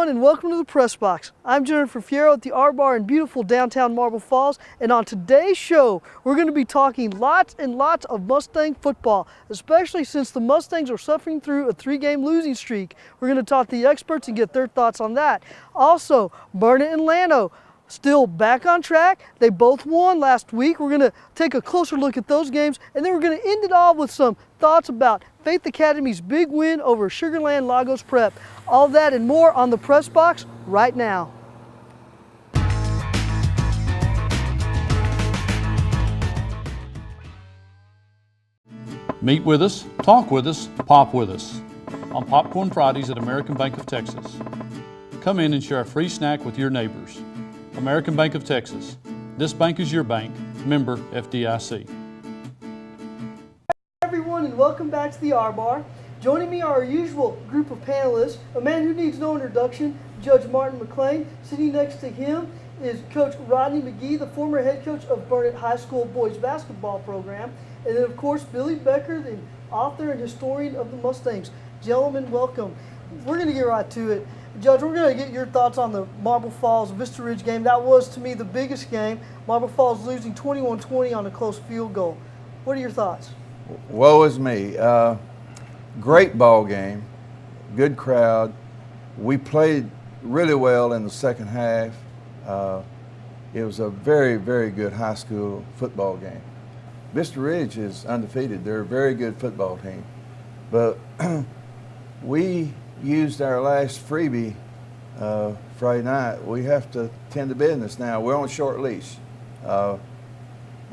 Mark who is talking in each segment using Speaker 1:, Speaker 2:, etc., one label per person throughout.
Speaker 1: everyone, and welcome to the Press Box. I'm Jennifer Fierro at the R Bar in beautiful downtown Marble Falls, and on today's show, we're going to be talking lots and lots of Mustang football, especially since the Mustangs are suffering through a 3-game losing streak. We're going to talk to the experts and get their thoughts on that. Also, Burnett and Llano still back on track. They both won last week. We're going to take a closer look at those games, and then we're going to end it all with some thoughts about Faith Academy's big win over Sugar Land Lagos Prep. All that and more on the Press Box right now.
Speaker 2: Meet with us, talk with us, pop with us on Popcorn Fridays at American Bank of Texas. Come in and share a free snack with your neighbors. American Bank of Texas. This bank is your bank. Member FDIC.
Speaker 1: Everyone, and welcome back to the R Bar. Joining me are our usual group of panelists, a man who needs no introduction, Judge Martin McLean. Sitting next to him is Coach Rodney McGee, the former head coach of Burnett High School boys basketball program. And then, of course, Billy Becker, the author and historian of the Mustangs. Gentlemen, welcome. We're going to get right to it. Judge, we're going to get your thoughts on the Marble Falls Vista Ridge game. That was, to me, the biggest game. Marble Falls losing 21-20 on a close field goal. What are your thoughts?
Speaker 3: Woe is me. Great ball game, good crowd. We played really well in the second half. It was a very, very good high school football game. Vista Ridge is undefeated. They're a very good football team. But we used our last freebie Friday night. We have to tend to business now. We're on a short leash. The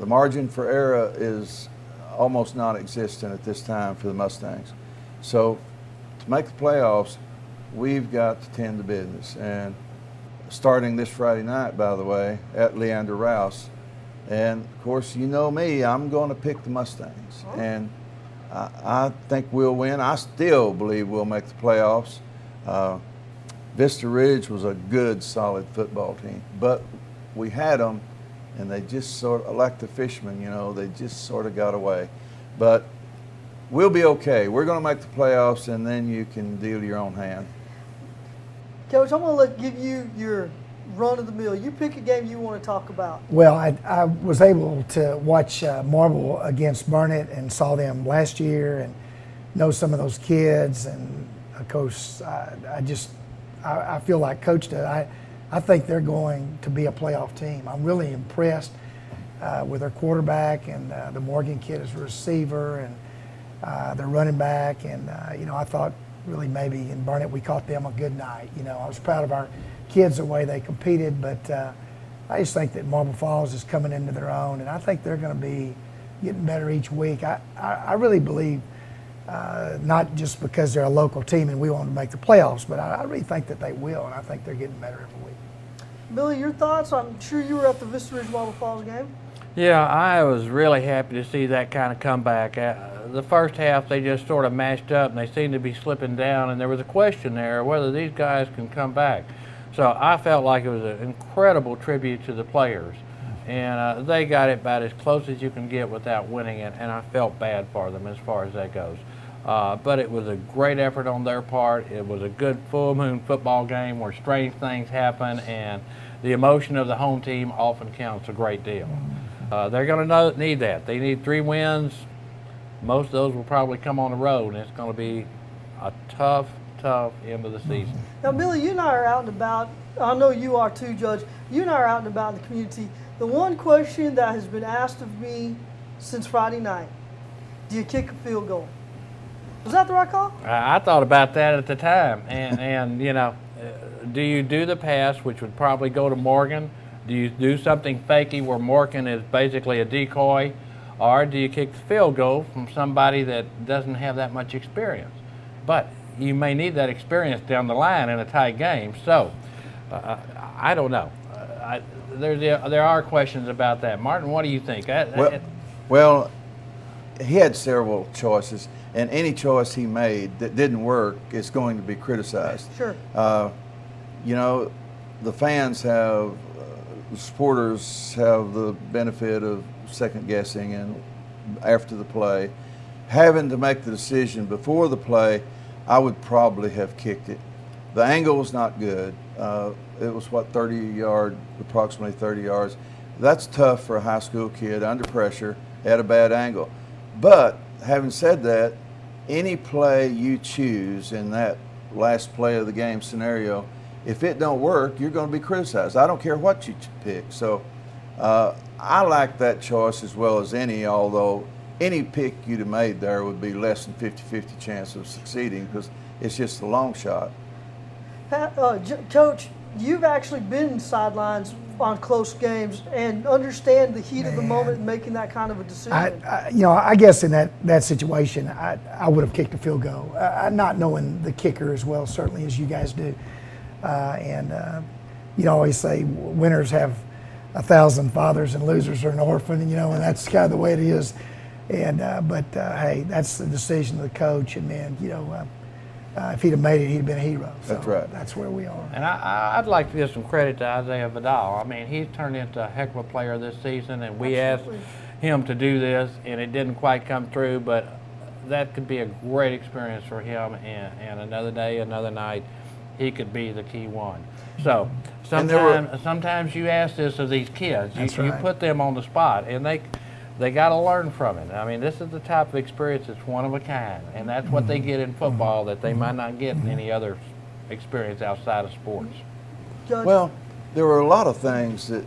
Speaker 3: margin for error is almost non-existent at this time for the Mustangs. So to make the playoffs, we've got to tend to business. And starting this Friday night, by the way, at Leander Rouse. And of course, you know me, I'm going to pick the Mustangs. And I think we'll win. I still believe we'll make the playoffs. Vista Ridge was a good, solid football team. But we had them, and they just sort of, like the fishermen, you know, they just sort of got away. But we'll be okay. We're going to make the playoffs, and then you can deal your own hand.
Speaker 1: Coach, I'm going to give you your run of the mill. You pick a game you want to talk about.
Speaker 4: Well, I was able to watch Marble against Burnett and saw them last year and know some of those kids. And of course, I feel like Coach did. I think they're going to be a playoff team. I'm really impressed with their quarterback and the Morgan kid as a receiver and their running back. And, you know, I thought really maybe in Burnett we caught them a good night. You know, I was proud of our kids the way they competed, but I just think that Marble Falls is coming into their own, and I think they're going to be getting better each week. I really believe, not just because they're a local team and we want to make the playoffs, but I really think that they will, and I think they're getting better every week.
Speaker 1: Billy, your thoughts? I'm sure you were at the Vista Ridge Marble Falls game.
Speaker 5: Yeah, I was really happy to see that kind of comeback. The first half, they just sort of mashed up, and they seemed to be slipping down, and there was a question there whether these guys can come back. So I felt like it was an incredible tribute to the players, and they got it about as close as you can get without winning it, and I felt bad for them as far as that goes. But it was a great effort on their part. It was a good full moon football game where strange things happen, and the emotion of the home team often counts a great deal. They're going to need that. They need 3 wins. Most of those will probably come on the road, and it's going to be a tough end of the season.
Speaker 1: Now, Billy, you and I are out and about. I know you are too, Judge. You and I are out and about in the community. The one question that has been asked of me since Friday night, do you kick a field goal? Was that the right call?
Speaker 5: I thought about that at the time, and you know, do you do the pass, which would probably go to Morgan? Do you do something fakey where Morgan is basically a decoy, or do you kick the field goal from somebody that doesn't have that much experience? But you may need that experience down the line in a tight game. So I don't know. There are questions about that. Martin, what do you think?
Speaker 3: Well, he had several choices, and any choice he made that didn't work is going to be criticized.
Speaker 1: Sure.
Speaker 3: You know, the fans have, the supporters have the benefit of second guessing and after the play. Having to make the decision before the play, I would probably have kicked it. The angle was not good. It was what, approximately 30 yards. That's tough for a high school kid under pressure at a bad angle. But having said that, any play you choose in that last play of the game scenario, if it don't work, you're going to be criticized. I don't care what you pick. So I like that choice as well as any, although any pick you'd have made there would be less than 50-50 chance of succeeding because it's just a long shot.
Speaker 1: Coach, you've actually been sidelines on close games and understand the heat of the moment and making that kind of a decision.
Speaker 4: I guess in that situation, I would have kicked a field goal, not knowing the kicker as well, certainly as you guys do. You always say winners have 1,000 fathers and losers are an orphan, and that's kind of the way it is. But hey, that's the decision of the coach, and man, if he'd have made it, he'd have been a hero. So
Speaker 3: that's right.
Speaker 4: That's where we are.
Speaker 5: And I'd like to give some credit to Isaiah Vidal. I mean, he's turned into a heck of a player this season, and we asked him to do this, and it didn't quite come through, but that could be a great experience for him, and another day, another night, he could be the key one. So sometimes you ask this of these kids. You put them on the spot, and they got to learn from it. I mean, this is the type of experience that's one of a kind, and that's what they get in football that they might not get in any other experience outside of sports.
Speaker 1: Judge?
Speaker 3: Well, there were a lot of things that,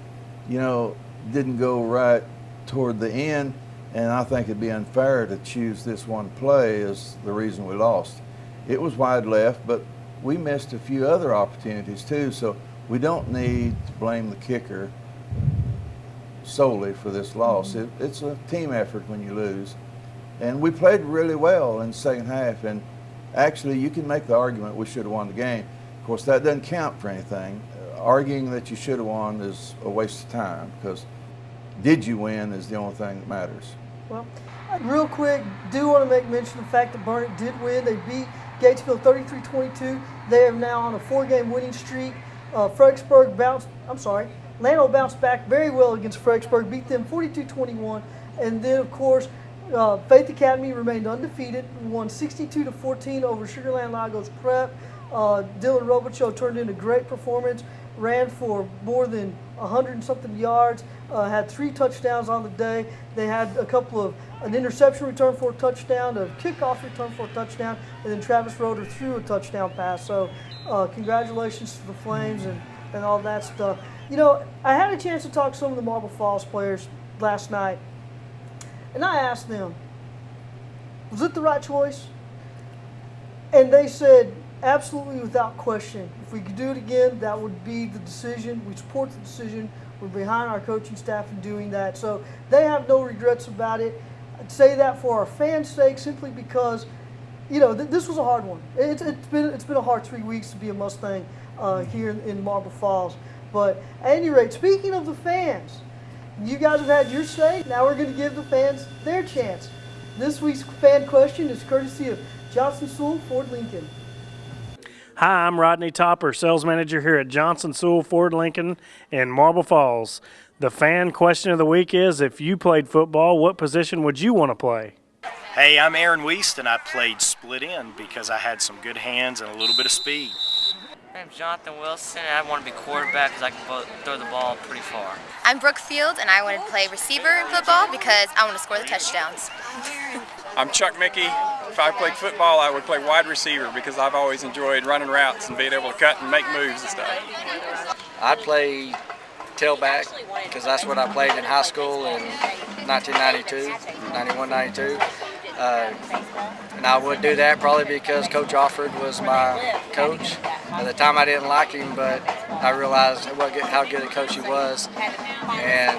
Speaker 3: didn't go right toward the end, and I think it'd be unfair to choose this one play as the reason we lost. It was wide left, but we missed a few other opportunities too, so we don't need to blame the kicker solely for this loss. It's a team effort when you lose. And we played really well in the second half, and actually you can make the argument we should have won the game. Of course, that doesn't count for anything. Arguing that you should have won is a waste of time because did you win is the only thing that matters.
Speaker 1: Well, real quick, do want to make mention of the fact that Burnett did win. They beat Gatesville 33-22. They are now on a 4-game winning streak. Lano bounced back very well against Fredericksburg, beat them 42-21, and then of course Faith Academy remained undefeated, won 62-14 over Sugar Land Lagos Prep. Dylan Robichaud turned in a great performance, ran for more than 100-something yards, had 3 touchdowns on the day. They had an interception return for a touchdown, a kickoff return for a touchdown, and then Travis Roeder threw a touchdown pass. So congratulations to the Flames and all that stuff. I had a chance to talk to some of the Marble Falls players last night, and I asked them, was it the right choice? And they said, absolutely without question. If we could do it again, that would be the decision. We support the decision. We're behind our coaching staff in doing that. So they have no regrets about it. I'd say that for our fans' sake, simply because, this was a hard one. It's been a hard 3 weeks to be a Mustang here in Marble Falls. But at any rate, speaking of the fans, you guys have had your say. Now we're going to give the fans their chance. This week's fan question is courtesy of Johnson Sewell Ford Lincoln.
Speaker 6: Hi, I'm Rodney Topper, sales manager here at Johnson Sewell Ford Lincoln in Marble Falls. The fan question of the week is, if you played football, what position would you want to play?
Speaker 7: Hey, I'm Aaron Wiest, and I played split end because I had some good hands and a little bit of speed.
Speaker 8: My name's Jonathan Wilson, and I want to be quarterback because I can throw the ball pretty far.
Speaker 9: I'm Brooke Field, and I want to play receiver in football because I want to score the touchdowns.
Speaker 10: I'm Chuck Mickey. If I played football, I would play wide receiver because I've always enjoyed running routes and being able to cut and make moves and stuff.
Speaker 11: I play tailback because that's what I played in high school in 1992, 91, 92. And I would do that probably because Coach Offord was my coach. At the time I didn't like him, but I realized how good a coach he was. And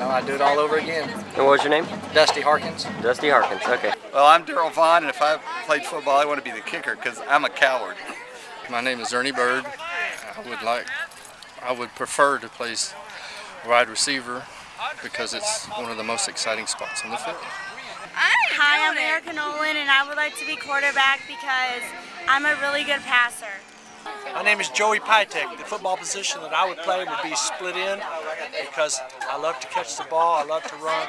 Speaker 11: I'd do it all over again.
Speaker 12: And what was your name?
Speaker 11: Dusty Harkins.
Speaker 12: Dusty Harkins, okay.
Speaker 13: Well, I'm Darrell Vaughn, and if I played football, I want to be the kicker because I'm a coward.
Speaker 14: My name is Ernie Bird. I would prefer to play wide receiver because it's one of the most exciting spots on the field.
Speaker 15: Hi, I'm Erica Nolan, and I would like to be quarterback because I'm a really good passer.
Speaker 16: My name is Joey Pytek. The football position that I would play would be split end because I love to catch the ball, I love to run,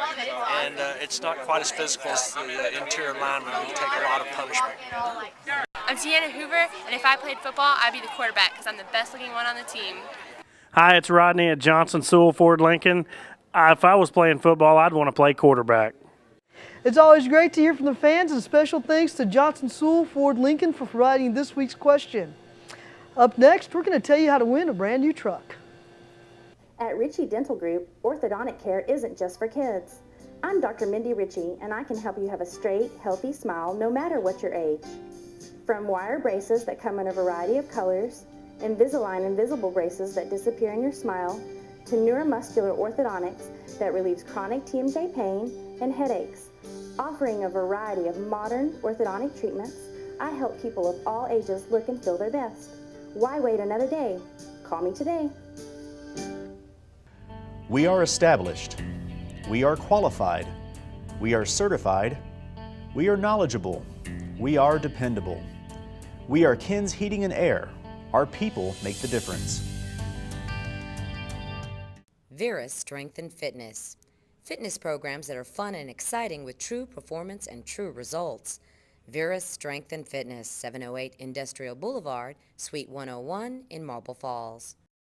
Speaker 16: and it's not quite as physical as the interior lineman. We take a lot of punishment.
Speaker 9: I'm Deanna Hoover, and if I played football, I'd be the quarterback because I'm the best looking one on the team.
Speaker 6: Hi, it's Rodney at Johnson Sewell Ford Lincoln. If I was playing football, I'd want to play quarterback.
Speaker 1: It's always great to hear from the fans, and special thanks to Johnson Sewell Ford Lincoln for providing this week's question. Up next, we're going to tell you how to win a brand new truck.
Speaker 12: At Ritchie Dental Group, orthodontic care isn't just for kids. I'm Dr. Mindy Ritchie, and I can help you have a straight, healthy smile no matter what your age. From wire braces that come in a variety of colors, Invisalign invisible braces that disappear in your smile, to neuromuscular orthodontics that relieves chronic TMJ pain and headaches. Offering a variety of modern orthodontic treatments, I help people of all ages look and feel their best. Why wait another day? Call me today.
Speaker 17: We are established. We are qualified. We are certified. We are knowledgeable. We are dependable. We are Ken's Heating and Air. Our people make the difference.
Speaker 18: Vera's Strength and Fitness. Fitness programs that are fun and exciting with true performance and true results. Vera's Strength and Fitness, 708 Industrial Boulevard, Suite 101 in Marble Falls.